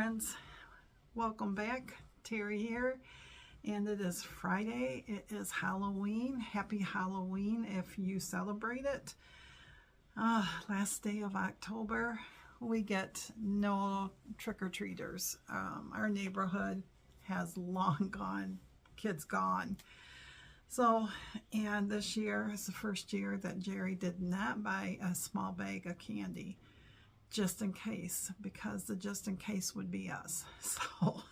friends, welcome back. Teri here, and it is Friday. It is Halloween. Happy Halloween if you celebrate it. Last day of October. We get no trick-or-treaters. Our neighborhood has long gone, kids gone. So, and this year is the first year that Jerry did not buy a small bag of candy, just in case, because the just in case would be us. So,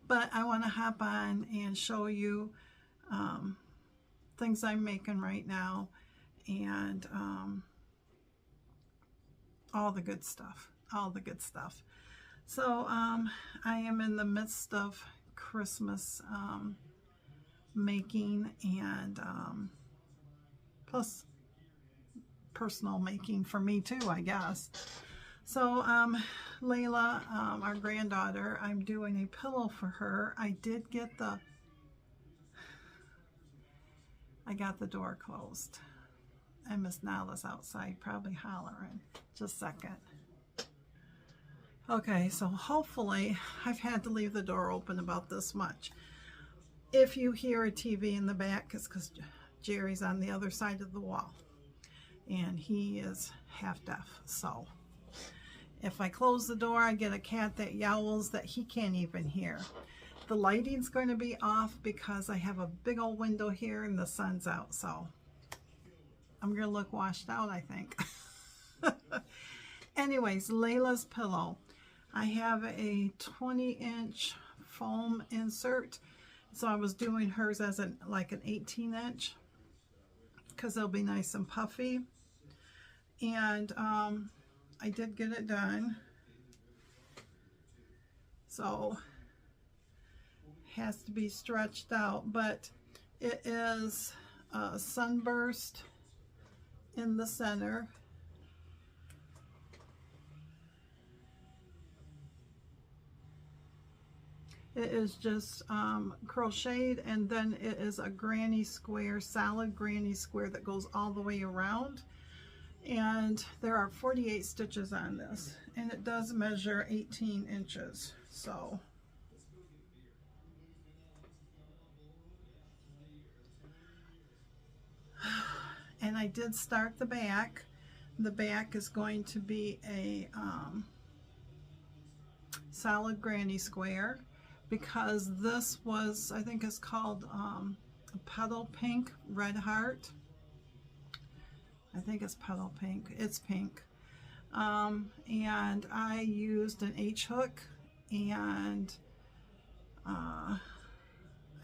but I want to hop on and show you things I'm making right now, and all the good stuff, So I am in the midst of Christmas making, and plus personal making for me too, I guess. So Layla, our granddaughter, I'm doing a pillow for her. I got the door closed, and Miss Nala's outside probably hollering. Just a second. Okay, so hopefully I've had to leave the door open about this much. If you hear a TV in the back, it's because Jerry's on the other side of the wall, and he is half deaf. So if I close the door, I get a cat that yowls that he can't even hear. The lighting's going to be off because I have a big old window here and the sun's out, so I'm going to look washed out, I think. Anyways, Layla's pillow. I have a 20-inch foam insert, so I was doing hers as like an 18-inch because it'll be nice and puffy. And I did get it done, so it has to be stretched out, but it is sunburst in the center. It is just crocheted, and then it is a granny square, solid granny square that goes all the way around. And there are 48 stitches on this, and it does measure 18 inches. So and I did start the back. The back is going to be a solid granny square, because this was, I think it's called Petal Pink Red Heart. I think it's Petal Pink. It's pink. And I used an H hook, and I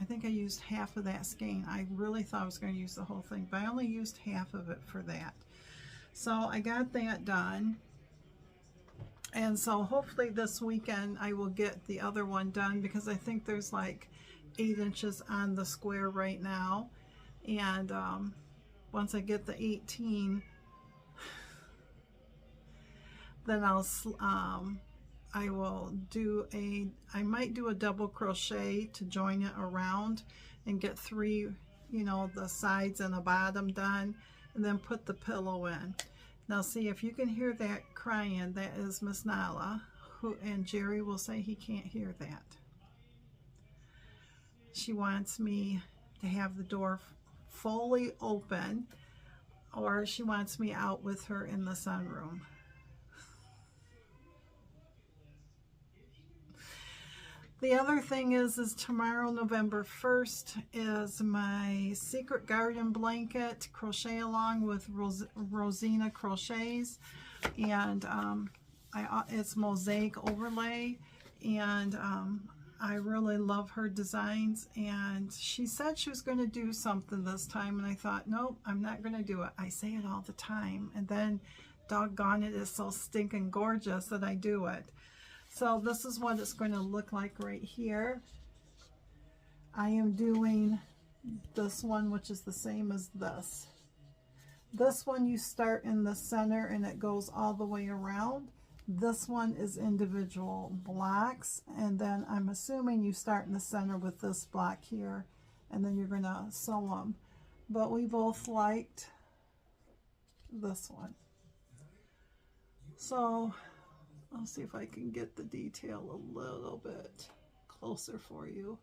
think I used half of that skein. I really thought I was going to use the whole thing, but I only used half of it for that. So I got that done. And so hopefully this weekend I will get the other one done, because I think there's like 8 inches on the square right now. And once I get the 18, then I might do a double crochet to join it around and get 3, the sides and the bottom done, and then put the pillow in. Now see, if you can hear that crying, that is Miss Nala, and Jerry will say he can't hear that. She wants me to have the door fully open, or she wants me out with her in the sunroom. The other thing is tomorrow, November 1st, is my Secret Garden blanket crochet along with Rosina Crochets, and it's mosaic overlay, and I really love her designs, and she said she was going to do something this time, and I thought, nope, I'm not going to do it. I say it all the time, and then doggone it, is so stinking gorgeous that I do it. So this is what it's going to look like right here. I am doing this one, which is the same as this. This one you start in the center and it goes all the way around. This one is individual blocks, and then I'm assuming you start in the center with this block here, and then you're going to sew them. But we both liked this one. So I'll see if I can get the detail a little bit closer for you.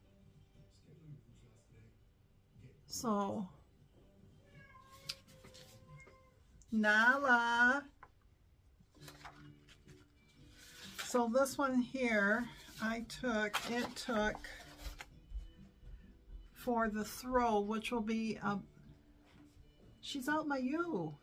So, Nala. So this one here, it took for the throw, which will be, she's out my you.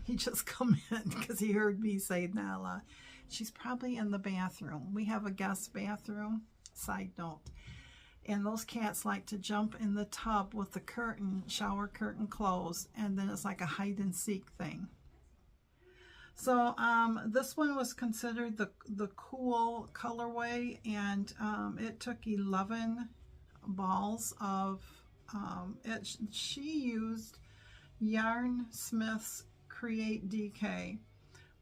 He just come in because he heard me say Nala. She's probably in the bathroom. We have a guest bathroom, side note. And those cats like to jump in the tub with the curtain, shower curtain closed, and then it's like a hide and seek thing. So this one was considered the cool colorway, and it took 11 balls of it. She used Yarn Smith's Create DK,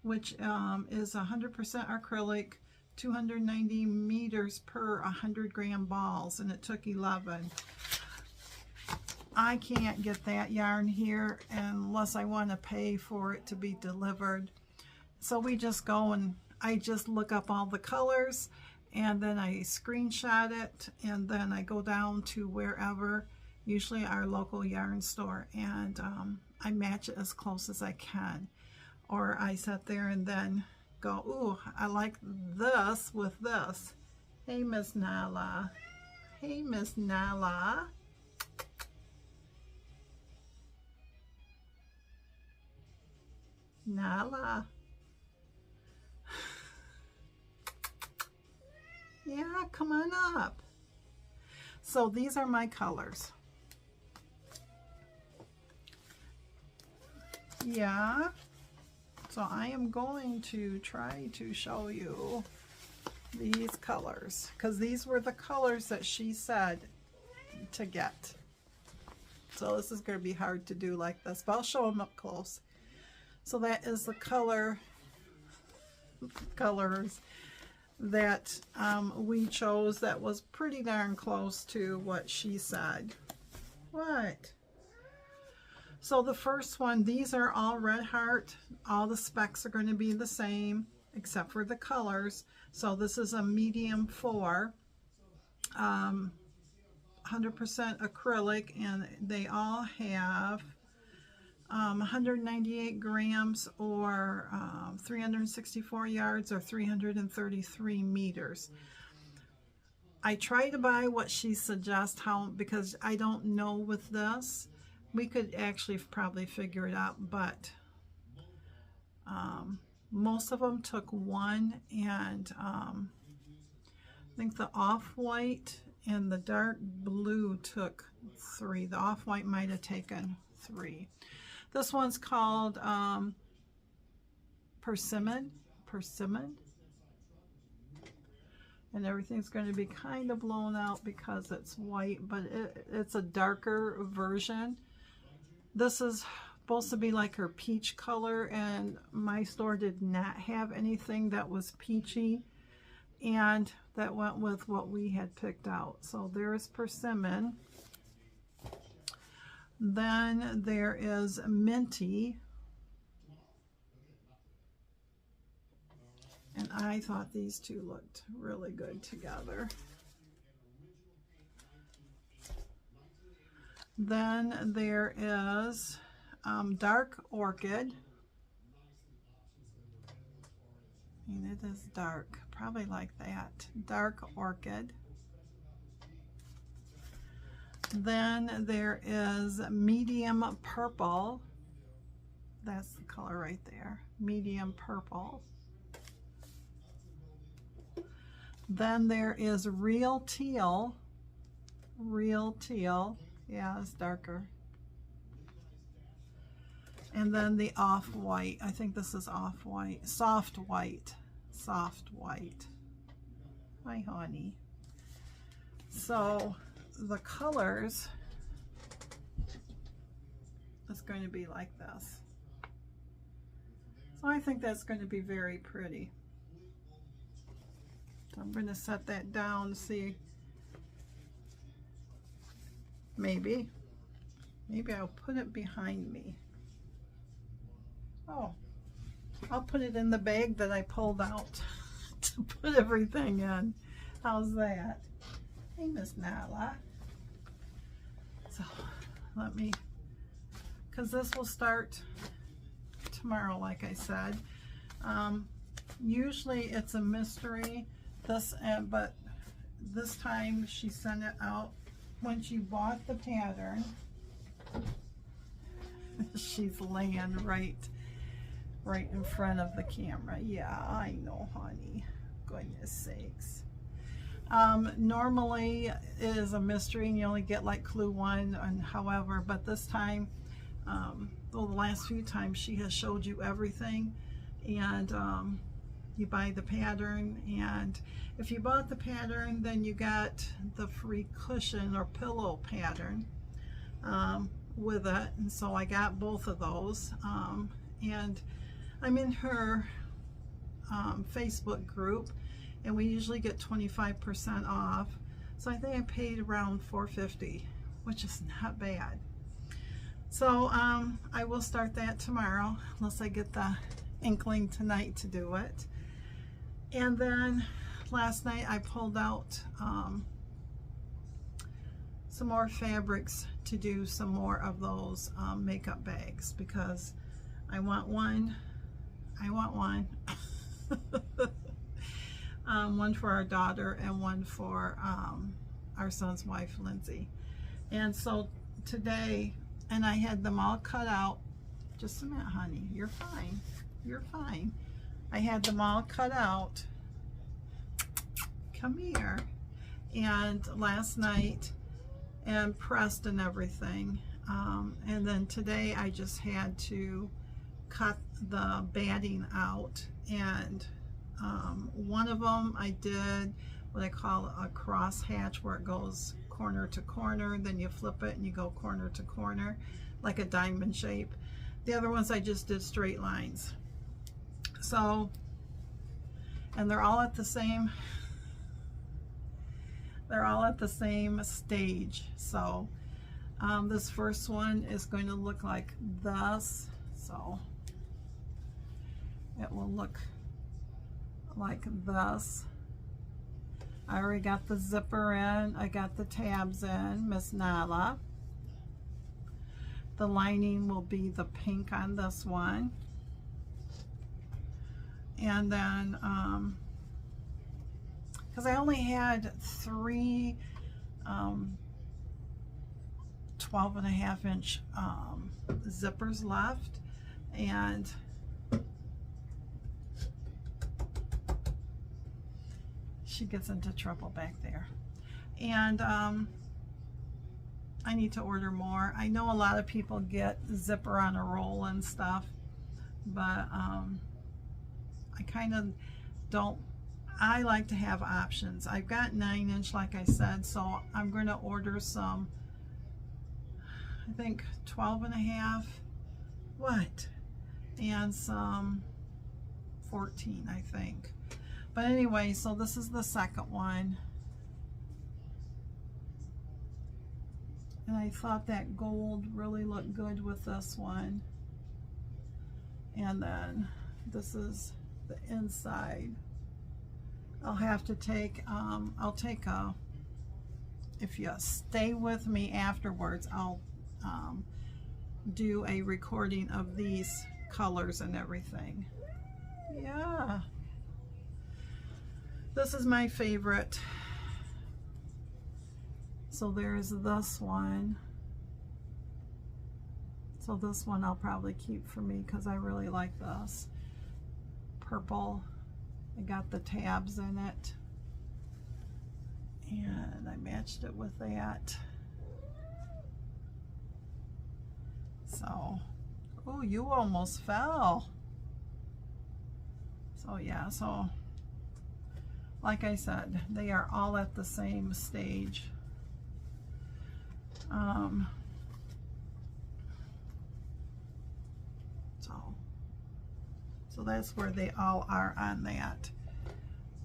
which is 100% acrylic, 290 meters per 100 gram balls, and it took 11. I can't get that yarn here unless I want to pay for it to be delivered. So we just go and I just look up all the colors, and then I screenshot it, and then I go down to wherever, usually our local yarn store, and I match it as close as I can. Or I sit there and then go, ooh, I like this with this. Hey, Miss Nala. Hey, Miss Nala. Nala. Yeah, come on up. So these are my colors. Yeah. So I am going to try to show you these colors, because these were the colors that she said to get. So this is going to be hard to do like this, but I'll show them up close. So that is the colors that we chose that was pretty darn close to what she said. What? So the first one, these are all red heart. All the specs are going to be the same except for the colors. So this is a medium 4, 100% acrylic, and they all have 198 grams or 364 yards or 333 meters. I try to buy what she suggests, because I don't know with this. We could actually probably figure it out, but most of them took 1, and I think the off-white and the dark blue took 3. The off-white might have taken 3. This one's called Persimmon, and everything's going to be kind of blown out because it's white, but it's a darker version. This is supposed to be like her peach color, and my store did not have anything that was peachy, and that went with what we had picked out. So there's Persimmon. Then there is Minty, and I thought these two looked really good together. Then there is Dark Orchid. I mean, it is dark, probably like that. Dark Orchid. Then there is Medium Purple. That's the color right there. Medium Purple. Then there is Real Teal. Real Teal. Yeah, it's darker. And then the off-white. I think this is off-white. Soft white. Soft white. Hi, honey. So the colors is going to be like this. So I think that's going to be very pretty. So I'm going to set that down to see. Maybe I'll put it behind me. Oh, I'll put it in the bag that I pulled out to put everything in. How's that? Hey, Miss Nyla. So let me, because this will start tomorrow, like I said. Usually it's a mystery, but this time she sent it out when she bought the pattern. She's laying right in front of the camera. Yeah, I know, honey. Goodness sakes. Normally it is a mystery and you only get like clue 1, and however, but this time, well, the last few times she has showed you everything, and you buy the pattern, and if you bought the pattern, then you got the free cushion or pillow pattern with it, and so I got both of those, and I'm in her Facebook group, and we usually get 25% off, so I think I paid around $4.50, which is not bad. So I will start that tomorrow, unless I get the inkling tonight to do it. And then last night I pulled out some more fabrics to do some more of those makeup bags, because I want one one for our daughter and one for our son's wife, Lindsay. And so today, and I had them all cut out. Just a minute, honey. You're fine. You're fine. I had them all cut out. Come here. And last night, and pressed and everything. And then today I just had to cut the batting out, and one of them I did what I call a cross hatch, where it goes corner to corner, then you flip it and you go corner to corner like a diamond shape. The other ones I just did straight lines. So, and they're all at the same stage. So this first one is going to look like this, so it will look like this. I already got the zipper in, I got the tabs in, Miss Nala. The lining will be the pink on this one. And then, because I only had 3 12.5-inch zippers left, and she gets into trouble back there, and I need to order more. I know a lot of people get zipper on a roll and stuff, but I kind of don't. I like to have options. I've got 9-inch, like I said, so I'm going to order some, I think 12.5, what? And some 14, I think. But anyway, so this is the second one. And I thought that gold really looked good with this one. And then this is the inside. I'll have to take, I'll take a, if you stay with me afterwards, I'll do a recording of these colors and everything. Yeah. This is my favorite. So there's this one. So this one I'll probably keep for me because I really like this. Purple. I got the tabs in it. And I matched it with that. So, oh, you almost fell. So yeah, so like I said, they are all at the same stage. So that's where they all are on that.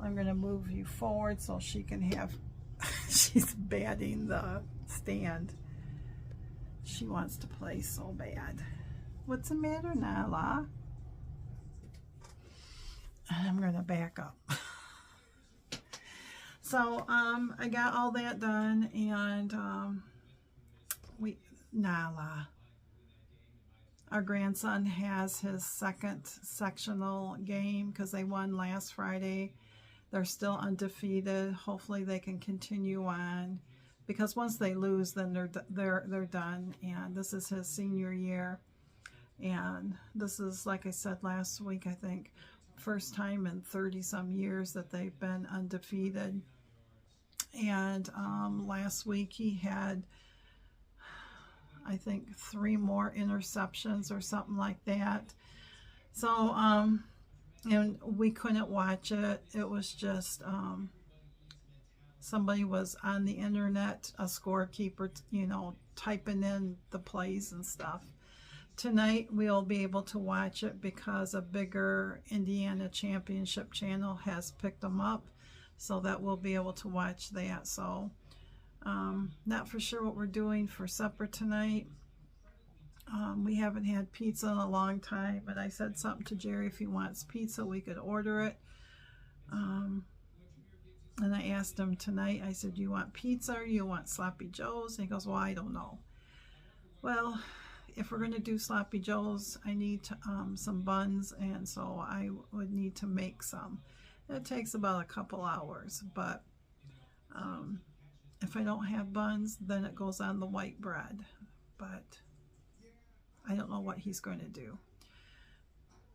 I'm going to move you forward so she can have, she's batting the stand. She wants to play so bad. What's the matter, Nala? And I'm going to back up. So I got all that done, and Nala, our grandson, has his second sectional game because they won last Friday. They're still undefeated. Hopefully they can continue on, because once they lose, then they're done. And this is his senior year, and this is, like I said last week, I think, first time in 30 some years that they've been undefeated. And last week he had, I think, 3 more interceptions or something like that. So and we couldn't watch it. It was just somebody was on the internet, a scorekeeper, you know, typing in the plays and stuff. Tonight we'll be able to watch it because a bigger Indiana Championship channel has picked them up, so that we'll be able to watch that. So not for sure what we're doing for supper tonight. We haven't had pizza in a long time, and I said something to Jerry, if he wants pizza we could order it. And I asked him tonight, I said, do you want pizza or you want Sloppy Joe's? And he goes, well, I don't know. Well, if we're going to do Sloppy Joe's, I need some buns, and so I would need to make some. It takes about a couple hours, but if I don't have buns, then it goes on the white bread. But I don't know what he's going to do.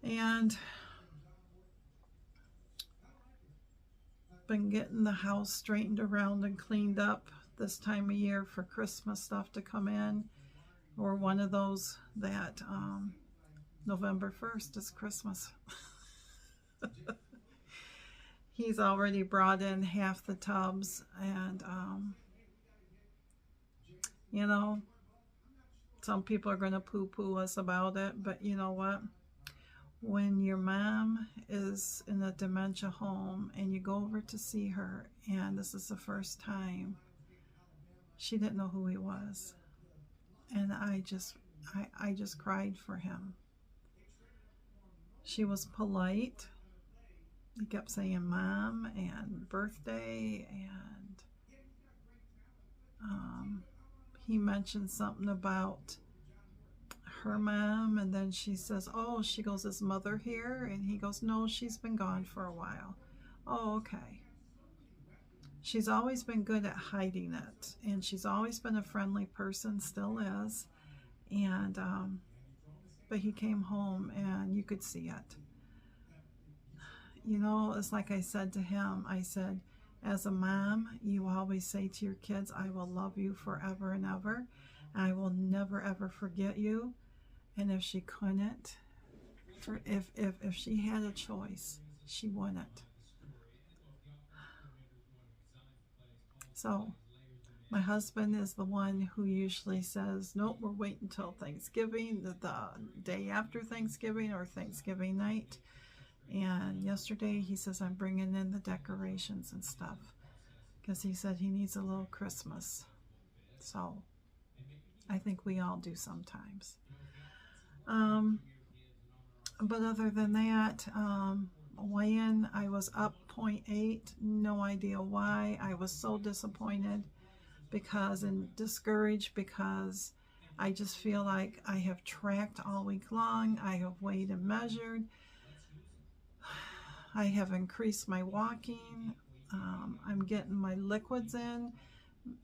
And been getting the house straightened around and cleaned up this time of year for Christmas stuff to come in. Or one of those that November 1st is Christmas. He's already brought in half the tubs, and you know, some people are going to poo-poo us about it, but you know what? When your mom is in a dementia home and you go over to see her, and this is the first time, she didn't know who he was. And I just cried for him. She was polite. He kept saying mom and birthday, and he mentioned something about her mom, and then she says, oh, she goes, is mother here? And he goes, no, she's been gone for a while. Oh, okay. She's always been good at hiding it, and she's always been a friendly person, still is. And but he came home and you could see it. You know, it's like I said to him, I said, as a mom, you always say to your kids, I will love you forever and ever. I will never ever forget you. And if she couldn't, if she had a choice, she wouldn't. So my husband is the one who usually says, nope, we're waiting until Thanksgiving, the day after Thanksgiving or Thanksgiving night. And yesterday he says, I'm bringing in the decorations and stuff, because he said he needs a little Christmas. So I think we all do sometimes. But other than that, weigh-in, I was up 0.8, no idea why. I was so disappointed and discouraged, because I just feel like I have tracked all week long. I have weighed and measured. I have increased my walking. I'm getting my liquids in,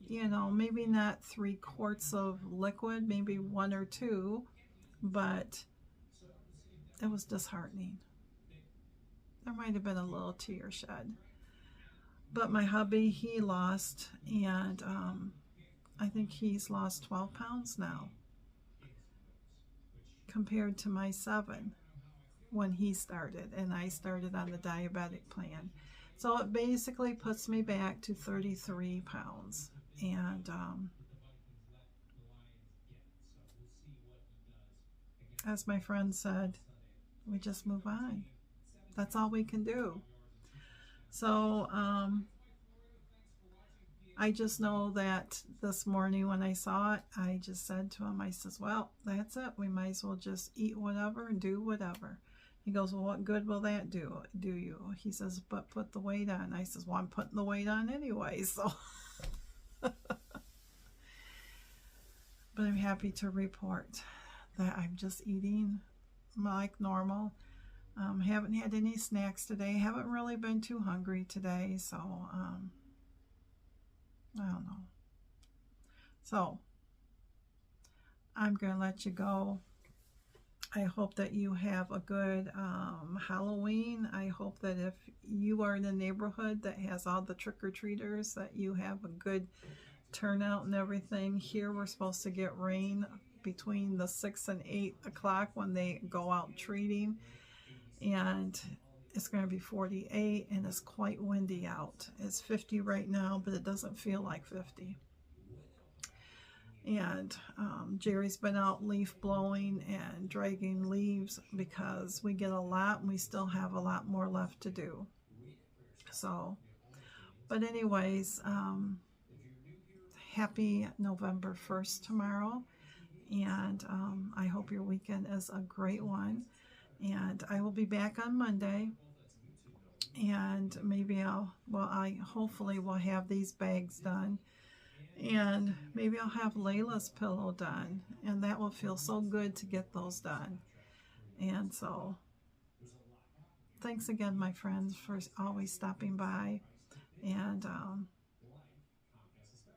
you know, maybe not 3 quarts of liquid, maybe 1 or 2, but it was disheartening. There might have been a little tear shed. But my hubby, he lost, and I think he's lost 12 pounds now compared to my 7 when he started, and I started on the diabetic plan. So it basically puts me back to 33 pounds. And as my friend said, we just move on. That's all we can do. So I just know that this morning when I saw it, I just said to him, I says, well, that's it. We might as well just eat whatever and do whatever. He goes, well, what good will that do you? He says, but put the weight on. I says, well, I'm putting the weight on anyway, so. But I'm happy to report that I'm just eating like normal. Haven't had any snacks today. Haven't really been too hungry today, so I don't know. So I'm going to let you go. I hope that you have a good Halloween. I hope that if you are in a neighborhood that has all the trick-or-treaters, that you have a good turnout and everything. Here we're supposed to get rain between the 6 and 8 o'clock when they go out treating. And it's going to be 48 and it's quite windy out. It's 50 right now, but it doesn't feel like 50. And Jerry's been out leaf blowing and dragging leaves because we get a lot and we still have a lot more left to do. So, but anyways, happy November 1st tomorrow. And I hope your weekend is a great one. And I will be back on Monday. And maybe I hopefully will have these bags done. And maybe I'll have Layla's pillow done, and that will feel so good to get those done. And so thanks again, my friends, for always stopping by. And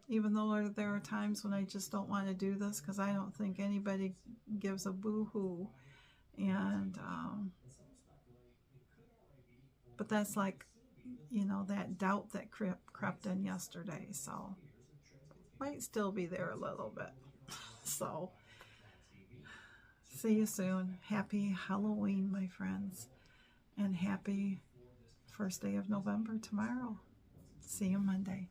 even though there are times when I just don't want to do this because I don't think anybody gives a boo-hoo, and but that's like, you know, that doubt that crept in yesterday, so might still be there a little bit. So see you soon. Happy Halloween, my friends, and happy first day of November tomorrow. See you Monday.